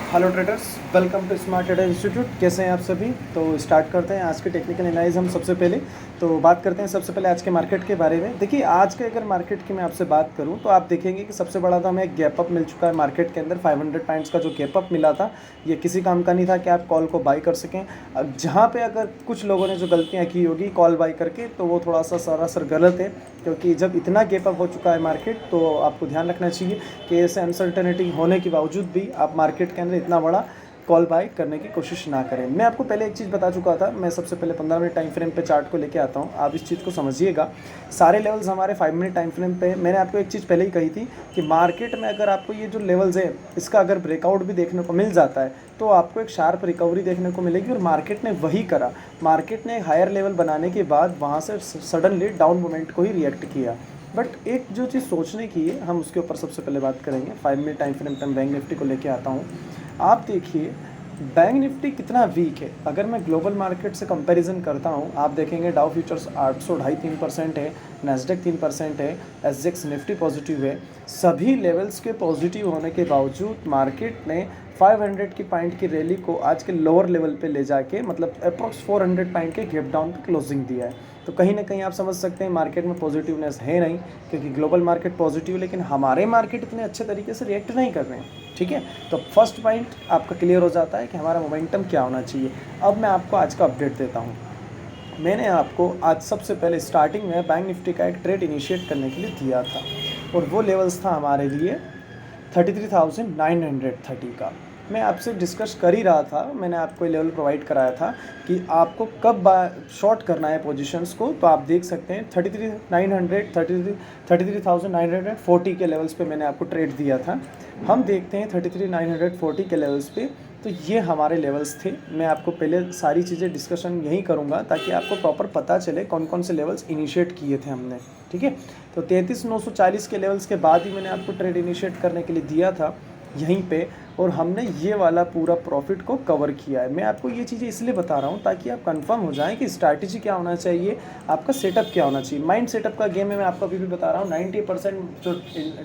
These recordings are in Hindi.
Hello traders, welcome to smart trader institute. कैसे हैं आप सभी? तो स्टार्ट करते हैं आज के टेक्निकल एनालिसिस। हम सबसे पहले तो बात करते हैं सबसे पहले आज के मार्केट के बारे में। देखिए, आज के अगर मार्केट की मैं आपसे बात करूं तो आप देखेंगे कि सबसे बड़ा तो हमें एक गैप अप मिल चुका है मार्केट के अंदर। 500 पॉइंट्स का जो गैप अप मिला था, ये किसी काम का नहीं था कि आप कॉल को बाई कर सकें। अब जहाँ पे अगर कुछ लोगों ने जो गलतियाँ की होगी कॉल बाई करके, तो वो थोड़ा सा सरासर गलत है, क्योंकि जब इतना गैप अप हो चुका है मार्केट तो आपको ध्यान रखना चाहिए कि ऐसे अनसर्टेनिटी होने के बावजूद भी आप मार्केट के अंदर इतना बड़ा कॉल बाय करने की कोशिश ना करें। मैं आपको पहले एक चीज़ बता चुका था। मैं सबसे पहले 15 मिनट टाइम फ्रेम पे चार्ट को लेके आता हूँ, आप इस चीज़ को समझिएगा। सारे लेवल्स हमारे 5 मिनट टाइम फ्रेम पे। मैंने आपको एक चीज़ पहले ही कही थी कि मार्केट में अगर आपको ये जो लेवल्स है इसका अगर ब्रेकआउट भी देखने को मिल जाता है तो आपको एक शार्प रिकवरी देखने को मिलेगी, और मार्केट ने वही करा। मार्केट ने हायर लेवल बनाने के बाद वहाँ से सडनली डाउन मोमेंट को ही रिएक्ट किया। बट एक जो चीज़ सोचने की है, हम उसके ऊपर सबसे पहले बात करेंगे। 5 मिनट टाइम फ्रेम पर बैंक निफ्टी को लेके आता हूँ। आप देखिए बैंक निफ्टी कितना वीक है। अगर मैं ग्लोबल मार्केट से कंपैरिजन करता हूँ, आप देखेंगे डाउ फ्यूचर्स 800 ढाई 3% है, नैस्डैक 3% है, एसजेक्स निफ्टी पॉजिटिव है। सभी लेवल्स के पॉजिटिव होने के बावजूद मार्केट ने 500 की पॉइंट की रैली को आज के लोअर लेवल पे ले जाके मतलब अप्रॉक्स 400 पॉइंट के गैप डाउन पे क्लोजिंग दिया है। तो कहीं ना कहीं आप समझ सकते हैं मार्केट में पॉजिटिवनेस है नहीं, क्योंकि ग्लोबल मार्केट पॉजिटिव, लेकिन हमारे मार्केट इतने अच्छे तरीके से रिएक्ट नहीं कर रहे हैं। ठीक है, तो फर्स्ट पॉइंट आपका क्लियर हो जाता है कि हमारा मोमेंटम क्या होना चाहिए। अब मैं आपको आज का अपडेट देता हूँ। मैंने आपको आज सबसे पहले स्टार्टिंग में बैंक निफ्टी का एक ट्रेड इनिशिएट करने के लिए दिया था, और वो लेवल्स था हमारे लिए 33,930 का। मैं आपसे डिस्कस कर ही रहा था, मैंने आपको ये लेवल प्रोवाइड कराया था कि आपको कब शॉर्ट करना है पोजीशंस को। तो आप देख सकते हैं 33,940 के लेवल्स पे मैंने आपको ट्रेड दिया था। हम देखते हैं 33,940 के लेवल्स पे, तो ये हमारे लेवल्स थे। मैं आपको पहले सारी चीज़ें डिस्कशन यहीं करूँगा ताकि आपको प्रॉपर पता चले कौन कौन से लेवल्स इनिशिएट किए थे हमने। ठीक है, तो 33,940 के लेवल्स के बाद ही मैंने आपको ट्रेड इनिशिएट करने के लिए दिया था यहीं पे, और हमने ये वाला पूरा प्रॉफिट को कवर किया है। मैं आपको ये चीज़ें इसलिए बता रहा हूँ ताकि आप कंफर्म हो जाएं कि स्ट्रैटेजी क्या होना चाहिए, आपका सेटअप क्या होना चाहिए। माइंड सेटअप का गेम है, मैं आपको अभी भी बता रहा हूँ। 90% जो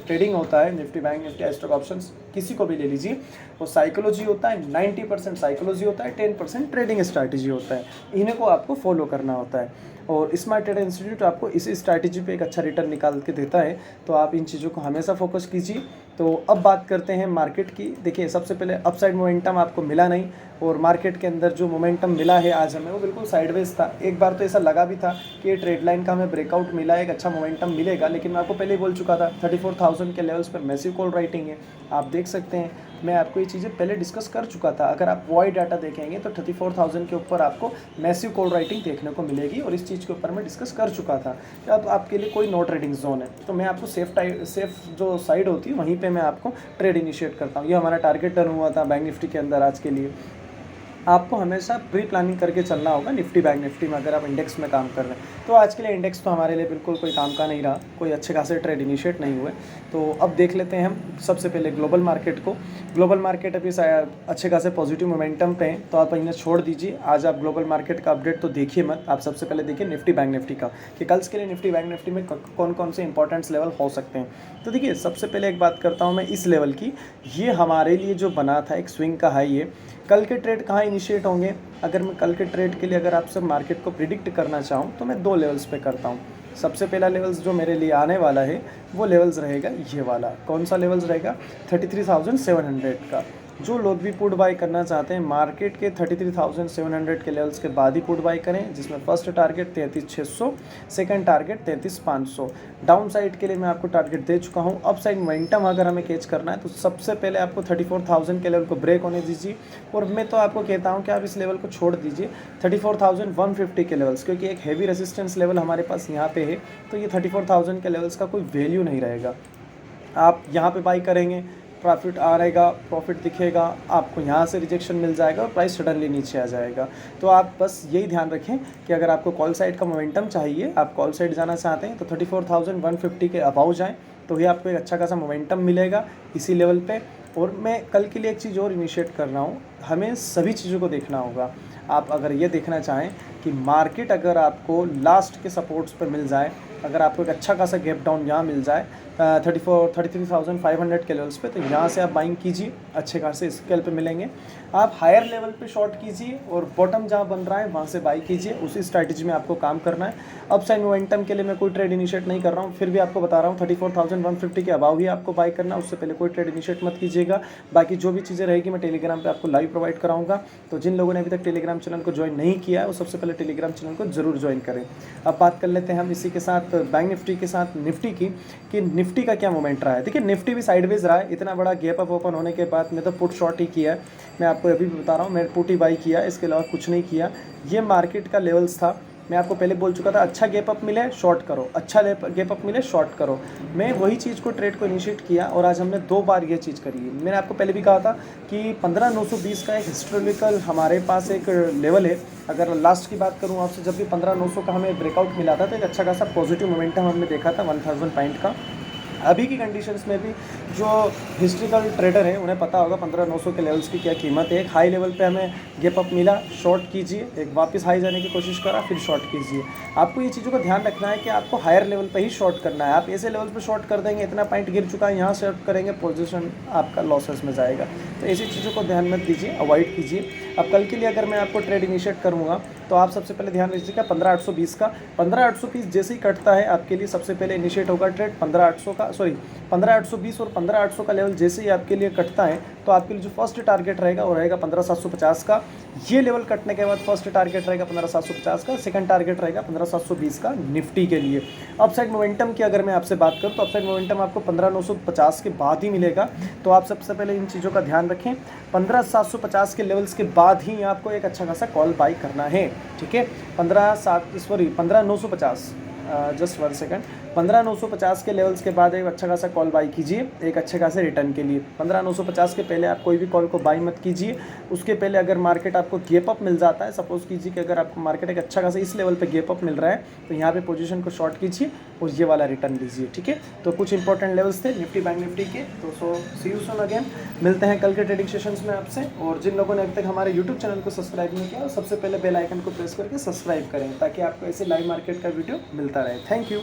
ट्रेडिंग होता है Nifty bank Nifty stock options किसी को भी ले लीजिए, वो साइकोलॉजी होता है। 90% साइकोलॉजी होता है, 10% ट्रेडिंग स्ट्रैटेजी होता है। इन्हीं को आपको फॉलो करना होता है, और स्मार्ट ट्रेडर इंस्टीट्यूट आपको इसी स्ट्रैटेजी पे एक अच्छा रिटर्न निकाल के देता है। तो आप इन चीज़ों को हमेशा फोकस कीजिए। तो अब बात करते हैं मार्केट की। देखिए, सबसे पहले अपसाइड मोमेंटम आपको मिला नहीं, और मार्केट के अंदर जो मोमेंटम मिला है आज हमें वो बिल्कुल साइडवेज था। एक बार तो ऐसा लगा भी था कि ये ट्रेड लाइन का हमें ब्रेकआउट मिला है, एक अच्छा मोमेंटम मिलेगा, लेकिन मैं आपको पहले ही बोल चुका था 34,000 के लेवल्स पर मैसिव कॉल राइटिंग है। आप देख सकते हैं, मैं आपको ये चीज़ें पहले डिस्कस कर चुका था। अगर आप वॉई डाटा देखेंगे तो 34,000 के ऊपर आपको मैसिव कॉल राइटिंग देखने को मिलेगी, और इस चीज़ के ऊपर मैं डिस्कस कर चुका था कि अब आपके लिए कोई नो ट्रेडिंग जोन है। तो मैं आपको सेफ जो साइड होती है वहीं पे मैं आपको ट्रेड इनिशिएट करता हूँ। ये हमारा टारगेट टर्न हुआ था बैंक निफ्टी के अंदर आज के लिए। आपको हमेशा प्री प्लानिंग करके चलना होगा निफ्टी बैंक निफ्टी में, अगर आप इंडेक्स में काम कर रहे हैं। तो आज के लिए इंडेक्स तो हमारे लिए बिल्कुल कोई काम का नहीं रहा, कोई अच्छे खासे ट्रेड इनिशिएट नहीं हुए। तो अब देख लेते हैं हम सबसे पहले ग्लोबल मार्केट को। ग्लोबल मार्केट अभी अच्छे खासे पॉजिटिव मोमेंटम पे हैं, तो आप इन्हें छोड़ दीजिए। आज आप ग्लोबल मार्केट का अपडेट तो देखिए मत, आप सबसे पहले देखिए निफ्टी बैंक निफ्टी का, कि कल के लिए निफ्टी बैंक निफ्टी में कौन कौन से इंपॉर्टेंट्स लेवल हो सकते हैं। तो देखिए, सबसे पहले एक बात करता हूँ मैं इस लेवल की। ये हमारे लिए जो बना था एक स्विंग का हाई है। कल के ट्रेड कहाँ इनिशिएट होंगे? अगर मैं कल के ट्रेड के लिए अगर आप सब मार्केट को प्रिडिक्ट करना चाहूँ तो मैं 2 लेवल्स पे करता हूँ। सबसे पहला लेवल्स जो मेरे लिए आने वाला है वो लेवल्स रहेगा ये वाला। कौन सा लेवल्स रहेगा? 33,700 का। जो लोग भी पुट बाई करना चाहते हैं मार्केट के 33,700 के लेवल्स के बाद ही पुट बाई करें, जिसमें first target 33,600, second target 33,500। Down side के लिए मैं आपको टारगेट दे चुका हूं। अप साइड मोमेंटम अगर हमें कैच करना है तो सबसे पहले आपको 34,000 के लेवल को ब्रेक होने दीजिए, और मैं तो आपको कहता हूं कि आप इस लेवल को छोड़ दीजिए 34,150 के लेवल्स, क्योंकि एक हैवी रेजिस्टेंस लेवल हमारे पास यहाँ पे है। तो ये 34,000 के लेवल्स का कोई वैल्यू नहीं रहेगा। आप यहाँ पे बाई करेंगे, प्रॉफिट आ रहेगा, प्रॉफिट दिखेगा, आपको यहाँ से रिजेक्शन मिल जाएगा और प्राइस सडनली नीचे आ जाएगा। तो आप बस यही ध्यान रखें कि अगर आपको कॉल साइड का मोमेंटम चाहिए, आप कॉल साइड जाना चाहते हैं, तो 34,150 के अबाउ जाएं, तो ये आपको एक अच्छा खासा मोमेंटम मिलेगा इसी लेवल पे। और मैं कल के लिए एक चीज़ और इनिशिएट कर रहा हूँ, हमें सभी चीज़ों को देखना होगा। आप अगर ये देखना चाहें कि मार्केट अगर आपको लास्ट के सपोर्ट्स पर मिल जाए, अगर आपको एक अच्छा खासा गैप डाउन यहाँ मिल जाए, 33,500 के लेवल्स पे, तो यहाँ से आप बाइंग कीजिए, अच्छे खासे स्केल पे मिलेंगे। आप हायर लेवल पे शॉर्ट कीजिए और बॉटम जहाँ बन रहा है वहाँ से बाई कीजिए, उसी स्ट्रैटेजी में आपको काम करना है। अपसाइड मोमेंटम के लिए मैं कोई ट्रेड इनिशिएट नहीं कर रहा हूँ, फिर भी आपको बता रहा हूँ 34,150 के अबाव ही आपको बाई करना, उससे पहले कोई ट्रेड इनिशिएट मत कीजिएगा। बाकी जो भी चीज़ें रहेगी मैं टेलीग्राम पे आपको लाइव प्रोवाइड कराऊंगा, तो जिन लोगों ने अभी तक टेलीग्राम चैनल को ज्वाइन नहीं किया है वो सबसे पहले टेलीग्राम चैनल को जरूर ज्वाइन करें। अब बात कर लेते हैं हम इसी के साथ बैंक निफ्टी के साथ निफ्टी की, कि निफ्टी का क्या मोमेंट रहा है। देखिए निफ्टी भी साइडवेज रहा है, इतना बड़ा गैप अप ओपन होने के बाद मैं तो पुट शॉर्ट ही किया है, मैं आपको अभी भी बता रहा हूँ, मैं पुट ही बाई किया, इसके अलावा कुछ नहीं किया। ये मार्केट का लेवल्स था, मैं आपको पहले बोल चुका था अच्छा गैप अप मिले शॉर्ट करो, अच्छा गैप अप मिले शॉर्ट करो। मैं वही चीज़ को ट्रेड को इनिशिएट किया और आज हमने 2 बार ये चीज़ करी है। मैंने आपको पहले भी कहा था कि 15,920 का एक हिस्टोरिकल हमारे पास एक लेवल है। अगर लास्ट की बात करूँ आपसे, जब भी 15,900 का हमें ब्रेकआउट मिला था तो एक अच्छा खासा पॉजिटिव मोमेंटम हमने देखा था 1000 पॉइंट का। अभी की कंडीशंस में भी जो हिस्ट्रिकल ट्रेडर है उन्हें पता होगा 15,900 के लेवल्स की क्या कीमत है। एक हाई लेवल पे हमें गैप अप मिला, शॉर्ट कीजिए, एक वापस हाई जाने की कोशिश करा, फिर शॉर्ट कीजिए। आपको ये चीज़ों का ध्यान रखना है कि आपको हायर लेवल पे ही शॉर्ट करना है। आप ऐसे लेवल पे शॉर्ट कर देंगे, इतना पॉइंट गिर चुका है, यहाँ शॉर्ट करेंगे, पोजीशन आपका लॉसेस में जाएगा। तो ऐसी चीज़ों को ध्यान मत दीजिए, अवॉइड कीजिए। अब कल के लिए अगर मैं आपको ट्रेड इनिशिएट करूँगा तो आप सबसे पहले ध्यान रखिएगा 15,820 का। 15,820 जैसे ही कटता है आपके लिए सबसे पहले इनिशिएट होगा ट्रेड 15,820 और 15,800 का लेवल जैसे ही आपके लिए कटता है तो आपके लिए जो फर्स्ट टारगेट रहेगा वो रहेगा 15,750 का। ये लेवल कटने के बाद फर्स्ट टारगेट रहेगा 15,750 का, सेकंड टारगेट रहेगा 15,720 का निफ्टी के लिए। अपसाइड मोमेंटम की अगर मैं आपसे बात करूँ तो अपसाइड मोमेंटम आपको 15,950 के बाद ही मिलेगा, तो आप सबसे पहले इन चीज़ों का ध्यान रखें। 15,750 के लेवल्स के बाद ही आपको एक अच्छा खासा कॉल बाई करना है, ठीक है। 15,950 जस्ट 1 सेकंड, 15,950 के लेवल्स के बाद एक अच्छा खासा कॉल बाई कीजिए एक अच्छे खासे रिटर्न के लिए। 15,950 के पहले आप कोई भी कॉल को बाई मत कीजिए। उसके पहले अगर मार्केट आपको गैप अप मिल जाता है, सपोज कीजिए कि अगर आपको मार्केट एक अच्छा खासा इस लेवल पे गैप अप मिल रहा है तो यहाँ पे पोजीशन को शॉर्ट कीजिए और ये वाला रिटर्न लीजिए, ठीक है। तो कुछ इंपॉर्टेंट लेवल्स थे निफ्टी बैंक निफ्टी के। तो सो सी यू सून अगेन, मिलते हैं कल के ट्रेडिंग सेशंस में आपसे। और जिन लोगों ने अभी तक हमारे यूट्यूब चैनल को सब्सक्राइब नहीं किया, सबसे पहले बेल आइकन को प्रेस करके सब्सक्राइब करें ताकि आपको ऐसे लाइव मार्केट का वीडियो मिलता रहे। Thank you.